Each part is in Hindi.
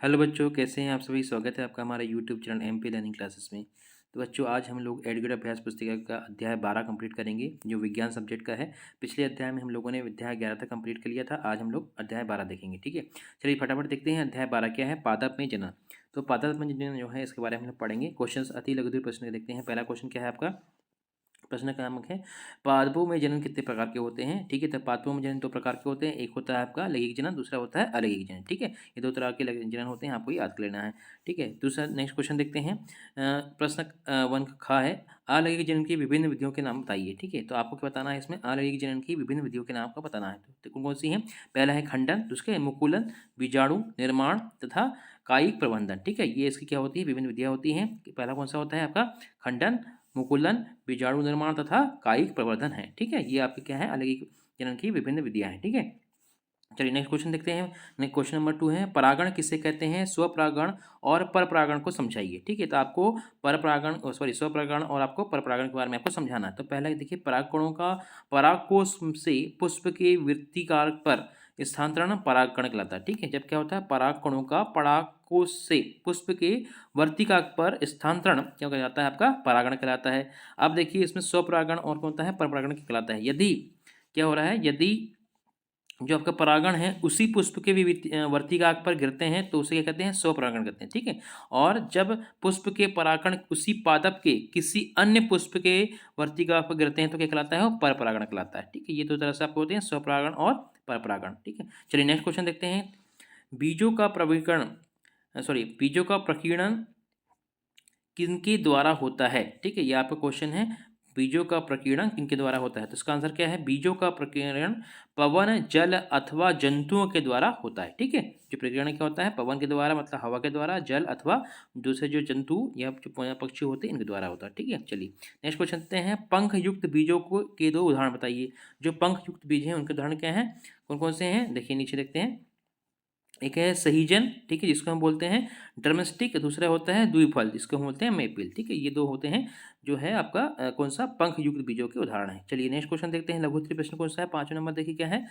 हेलो बच्चों, कैसे हैं आप सभी। स्वागत है आपका हमारे YouTube channel MP learning classes में। तो बच्चों, आज हम लोग एडुकेट अभ्यास पुस्तिका का अध्याय 12 कंप्लीट करेंगे, जो विज्ञान सब्जेक्ट का है। पिछले अध्याय में हम लोगों ने अध्याय 11 तक कंप्लीट कर लिया था। आज हम लोग अध्याय 12 देखेंगे, ठीक है। चलिए फटाफट देखते हैं अध्याय 12 क्या है। पादप में जनन। तो पादप में जनन जो है, इसके बारे में हम लोग पढ़ेंगे। क्वेश्चन अति लघु प्रश्न देखते हैं। पहला क्वेश्चन क्या है आपका। प्रश्न का नाम है पादपों में जनन कितने प्रकार के होते हैं, ठीक है। तो पादपों में जनन दो प्रकार के होते हैं। एक होता है आपका लैंगिक जनन, दूसरा होता है अलैंगिक जनन, ठीक है। ये दो तरह के जनन होते हैं, आपको याद कर लेना है, ठीक है। दूसरा नेक्स्ट क्वेश्चन देखते हैं। प्रश्न 1 खा है, अलैंगिक जनन की विभिन्न विधियों के नाम बताइए, ठीक है। तो आपको क्या बताना है इसमें, अलैंगिक जनन की विभिन्न विधियों के नाम का बताना है। तो कौन कौन सी है। पहला है खंडन, दूसरा है मुकुलन, बीजाणु निर्माण तथा कायिक प्रबंधन, ठीक है। ये इसकी क्या होती है, विभिन्न विधियां होती हैं। पहला कौन सा होता है आपका खंडन, मुकुलन, बीजाणु निर्माण तथा कायिक प्रवर्धन है, ठीक है। ये आपके क्या है, अलैंगिक जनन की विभिन्न विधियां हैं, ठीक है। चलिए नेक्स्ट क्वेश्चन देखते हैं। नेक्स्ट क्वेश्चन नंबर 2 है, परागण किसे कहते हैं, स्वपरागण और परपरागण को समझाइए, ठीक है। तो आपको स्वपरागण और आपको परपरागण के बारे में आपको समझाना है। तो पहला देखिए, परागकणों का परागकोश से पुष्प के वृत्तिकार पर स्थानांतरण परागकण कहलाता है, ठीक है। जब क्या होता है, परागकणों का परागकोश से पुष्प के वर्तिकाक पर स्थानांतरण क्या कहलाता है, आपका परागण कहलाता है। अब देखिए इसमें स्वपरागण और कौन होता है, परपरागण कहलाता है। यदि क्या हो रहा है, यदि जो आपका परागण है उसी पुष्प के वर्तिकाक पर गिरते हैं तो उसे क्या कहते हैं, स्वपरागण कहते हैं, ठीक है। और जब पुष्प के परागण उसी पादप के किसी अन्य पुष्प के वर्तिकाक पर गिरते हैं तो क्या कहलाता है, वो परपरागण कहलाता है, ठीक है। ये दो तरह से आपको होते हैं, स्वपरागण और परपरागण, ठीक है। चलिए नेक्स्ट क्वेश्चन देखते हैं। बीजों का बीजों का प्रकीर्णन किनके द्वारा होता है, ठीक है। ये आपका क्वेश्चन है, बीजों का प्रकीर्णन किनके द्वारा होता है। तो इसका आंसर क्या है, बीजों का प्रकीर्णन पवन, जल अथवा जंतुओं के द्वारा होता है, ठीक है। जो प्रकीर्णन क्या होता है, पवन के द्वारा मतलब हवा के द्वारा, जल अथवा दूसरे जो जंतु या जो पक्षी होते हैं इनके द्वारा होता है, ठीक है। चलिए नेक्स्ट क्वेश्चन देखते हैं। पंख युक्त बीजों को के दो उदाहरण बताइए। जो पंख युक्त बीज हैं उनके उदाहरण क्या हैं, कौन कौन से हैं, देखिए नीचे देखते हैं। एक है सहीजन, ठीक है, जिसको हम बोलते हैं ड्रमस्टिक। दूसरा होता है द्विफल, जिसको हम बोलते हैं मेपिल, ठीक है। ये दो होते हैं जो है आपका कौन सा, पंख युक्त बीजों के उदाहरण है। चलिए नेक्स्ट क्वेश्चन देखते हैं। लघु उत्तरीय प्रश्न कौन सा है, 5वां नंबर देखिए क्या है।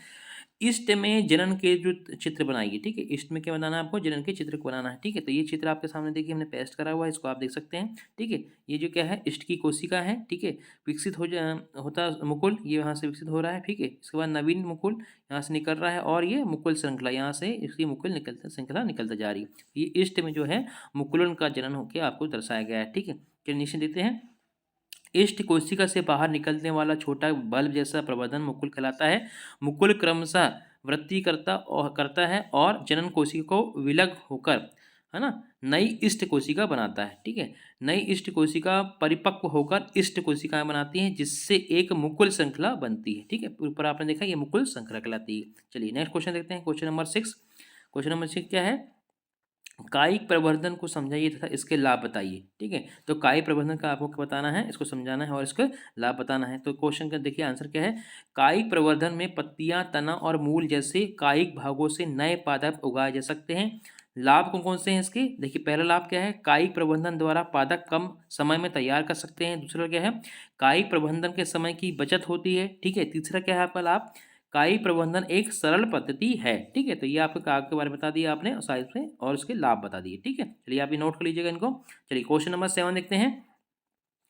इष्ट में जनन के जो चित्र बनाइए, ठीक है। इष्ट में क्या बनाना है आपको, जनन के चित्र को बनाना है, ठीक है। तो ये चित्र आपके सामने देखिए हमने पेस्ट करा हुआ है, इसको आप देख सकते हैं, ठीक है। ये जो क्या है, इष्ट की कोशिका है, ठीक है। विकसित होता मुकुल, ये यहाँ से विकसित हो रहा है, ठीक है। इसके बाद नवीन मुकुल यहाँ से निकल रहा है, और ये मुकुल श्रृंखला यहाँ से इसकी मुकुल निकलता श्रृंखला निकलता जा रही है। ये इष्ट में जो है मुकुलन का जनन होकर आपको दर्शाया गया है, ठीक है। चलिए नीचे देते हैं। इष्ट कोशिका से बाहर निकलने वाला छोटा बल्ब जैसा प्रवर्धन मुकुल कहलाता है। मुकुल क्रमशः वृद्धि करता है और जनन कोशिका को विलग होकर, है ना, नई इष्ट कोशिका बनाता है, ठीक है। नई इष्ट कोशिका परिपक्व होकर इष्ट कोशिकाएं बनाती हैं, जिससे एक मुकुल श्रृंखला बनती है, ठीक है। ऊपर आपने देखा ये मुकुल श्रृंखला कहलाती है। चलिए नेक्स्ट क्वेश्चन देखते हैं। Question number 6। क्वेश्चन नंबर 6 क्या है, कायिक प्रवर्धन को समझाइए तथा इसके लाभ बताइए, ठीक है। तो कायिक प्रवर्धन का आपको बताना है, इसको समझाना है और इसके लाभ बताना है। तो क्वेश्चन का देखिए आंसर क्या है। कायिक प्रवर्धन में पत्तियां, तना और मूल जैसे कायिक भागों से नए पादप उगाए जा सकते हैं। लाभ कौन कौन से हैं इसके, देखिए पहला लाभ क्या है, कायिक प्रबंधन द्वारा पादप कम समय में तैयार कर सकते हैं। दूसरा क्या है, कायिक प्रबंधन के समय की बचत होती है, ठीक है। तीसरा क्या है आपका लाभ, कायिक प्रबंधन एक सरल पद्धति है, ठीक है। तो ये आपको काग के बारे में बता दिया आपने और साइज में और उसके लाभ बता दिए, ठीक है। चलिए आप ये नोट कर लीजिएगा इनको। चलिए क्वेश्चन नंबर 7 देखते हैं।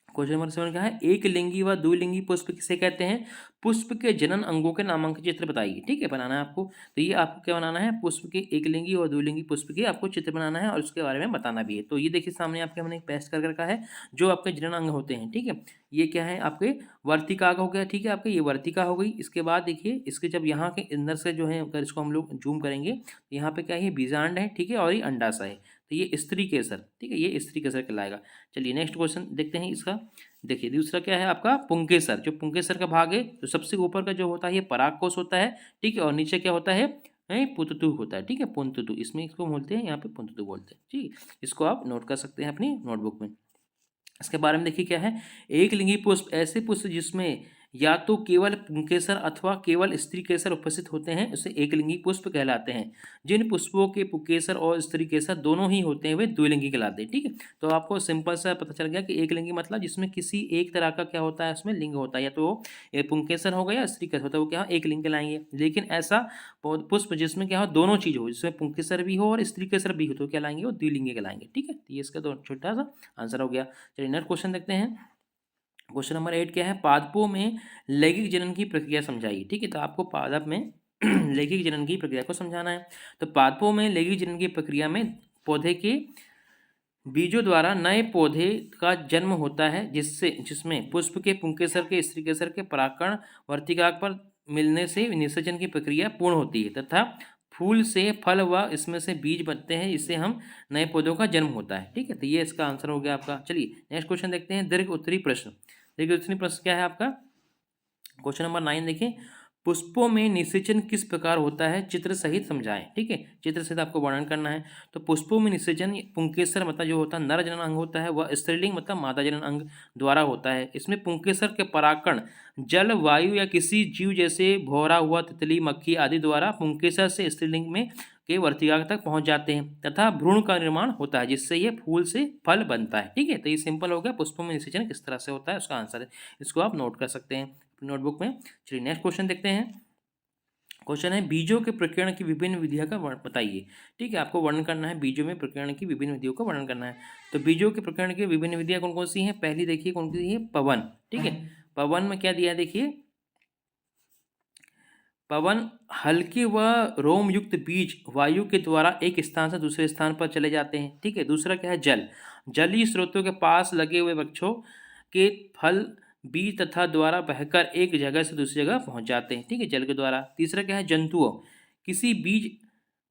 क्वेश्चन नंबर 7 क्या है, एक लिंगी व द्विलिंगी पुष्प किसे कहते हैं। पुष्प के जनन अंगों के नामांकित चित्र बताइए, ठीक है, बनाना है आपको। तो ये आपको क्या बनाना है, पुष्प के एक लिंगी और द्विलिंगी पुष्प के आपको चित्र बनाना है और उसके बारे में बताना भी है। तो ये देखिए सामने आपके हमने पेस्ट कर रखा है जो आपके जनन अंग होते हैं, ठीक है। ये क्या है आपके वर्तिका हो गया, ठीक है। आपके ये वर्तिका हो गई। इसके बाद देखिए इसके जब यहाँ के अंदर से जो है, अगर इसको हम लोग जूम करेंगे तो यहाँ पे क्या है, बीजांड है, ठीक है, और ये अंडाशय है। तो ये स्त्री केसर, ठीक है, ये स्त्री केसर कहलाएगा। चलिए नेक्स्ट क्वेश्चन देखते हैं इसका। देखिए दूसरा क्या है आपका पुंकेसर। जो पुंकेसर का भाग है, तो सबसे ऊपर का जो होता है ये परागकोश होता है, ठीक है। और नीचे क्या होता है, पुंततु होता है, ठीक है, पुंततु। इसमें इसको बोलते हैं, यहाँ पे पुंततु बोलते हैं, ठीक है। इसको आप नोट कर सकते हैं अपनी नोटबुक में। इसके बारे में देखिए क्या है, एक लिंगी पुष्प ऐसे पुष्प जिसमें या तो केवल पुंकेसर अथवा केवल स्त्री केसर उपस्थित होते हैं उसे एकलिंगी पुष्प कहलाते हैं। जिन पुष्पों के पुंकेसर और स्त्री केसर दोनों ही होते हैं वे द्विलिंगी कहलाते हैं। ठीक है, तो आपको सिंपल सा पता चल गया कि एकलिंगी मतलब जिसमें किसी एक तरह का क्या होता है, उसमें लिंग होता है, या तो ये पुंकेसर हो गया या स्त्री केसर होता है, वो क्या एक लिंग कहलाएंगे। लेकिन ऐसा पुष्प जिसमें क्या हो, दोनों चीज हो, जिसमें पुंकेसर भी हो और स्त्री केसर भी हो, तो क्या लाएंगे, वो द्विलिंगी कहलाएंगे। ठीक है, तो ये इसका छोटा सा आंसर हो गया। चलिए नेक्स्ट क्वेश्चन देखते हैं। क्वेश्चन नंबर 8 क्या है, पादपों में लैंगिक जनन की प्रक्रिया समझाइए। ठीक है, तो आपको पादप में लैंगिक जनन की प्रक्रिया को समझाना है। तो पादपों में लैंगिक जनन की प्रक्रिया में पौधे के बीजों द्वारा नए पौधे का जन्म होता है, जिसमें पुष्प के पुंकेसर के स्त्री केसर के परागकण वर्तिकाग्र पर मिलने से निषेचन की प्रक्रिया पूर्ण होती है तथा फूल से फल व इसमें से बीज बनते हैं, इससे हम नए पौधों का जन्म होता है। ठीक है, तो ये इसका आंसर हो गया आपका। चलिए नेक्स्ट क्वेश्चन देखते हैं, दीर्घ उत्तरी प्रश्न। दीर्घ उत्तरी प्रश्न क्या है आपका, क्वेश्चन नंबर 9 देखिए, पुष्पों में निषेचन किस प्रकार होता है, चित्र सहित समझाएं। ठीक है, चित्र सहित आपको वर्णन करना है। तो पुष्पों में निषेचन पुंकेसर मतलब जो होता है नर जनन अंग होता है, वह स्त्रीलिंग मतलब मादा जनन अंग द्वारा होता है। इसमें पुंकेसर के परागकण जल वायु या किसी जीव जैसे भौरा हुआ तितली मक्खी आदि द्वारा पुंकेसर से स्त्रीलिंग में के वर्तिकाग्र तक पहुंच जाते हैं तथा भ्रूण का निर्माण होता है, जिससे ये फूल से फल बनता है। ठीक है, तो ये सिंपल हो गया, पुष्पों में निषेचन किस तरह से होता है उसका आंसर है। इसको आप नोट कर सकते हैं नोटबुक में। चलिए नेक्स्ट क्वेश्चन देखते हैं। क्वेश्चन है, बीजों के प्रकीर्णन की विभिन्न विधियों का बताइए। ठीक है, आपको वर्णन करना है, बीजों में प्रकीर्णन की विभिन्न विधियों का वर्णन करना है। तो बीजों के प्रकीर्णन की विभिन्न विधियां कौन कौन सी हैं, पहली देखिए कौन सी है, पवन। ठीक है, पवन में क्या दिया है देखिए, पवन हल्के व रोम युक्त बीज वायु के द्वारा एक स्थान से दूसरे स्थान पर चले जाते हैं। ठीक है, दूसरा क्या है, जल, जलीय स्रोतों के पास लगे हुए वृक्षों के फल बीज तथा द्वारा बहकर एक जगह से दूसरी जगह पहुंच जाते हैं। ठीक है, जल के द्वारा। तीसरा क्या है, जंतुओं, किसी बीज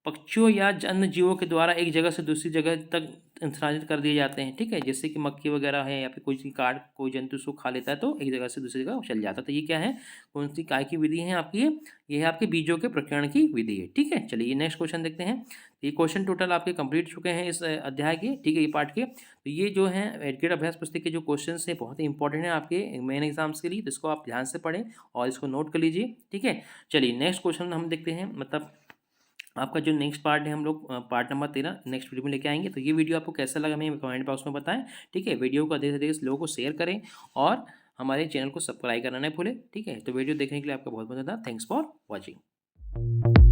पक्षियों या अन्य जीवों के द्वारा एक जगह से दूसरी जगह तक स्थानांतरित कर दिए जाते हैं। ठीक है, जैसे कि मक्खी वगैरह है या फिर कोई सी काट कोई जंतु उसको खा लेता है तो एक जगह से दूसरी जगह चल जाता है। तो ये क्या है, कौन सी काय की विधि है आपकी, ये है आपके बीजों के प्रकीर्णन की विधि है। ठीक है, चलिए नेक्स्ट क्वेश्चन देखते हैं। ये क्वेश्चन टोटल आपके कंप्लीट चुके हैं इस अध्याय के। ठीक है, ये पार्ट के, तो ये जो है एडकेट अभ्यास पुस्तक के जो क्वेश्चन है बहुत ही इंपॉर्टेंट है आपके मेन एग्जाम्स के लिए, तो इसको आप ध्यान से पढ़ें और इसको नोट कर लीजिए। ठीक है, चलिए नेक्स्ट क्वेश्चन हम देखते हैं, मतलब आपका जो नेक्स्ट पार्ट है हम लोग पार्ट नंबर 13 नेक्स्ट वीडियो में लेके आएंगे। तो ये वीडियो आपको कैसा लगा हमें कमेंट बॉक्स में बताएं। ठीक है, वीडियो को अधिक से अधिक लोगों को शेयर करें और हमारे चैनल को सब्सक्राइब करना नहीं भूलें। ठीक है, तो वीडियो देखने के लिए आपका बहुत बहुत धन्यवाद। Thanks for watching.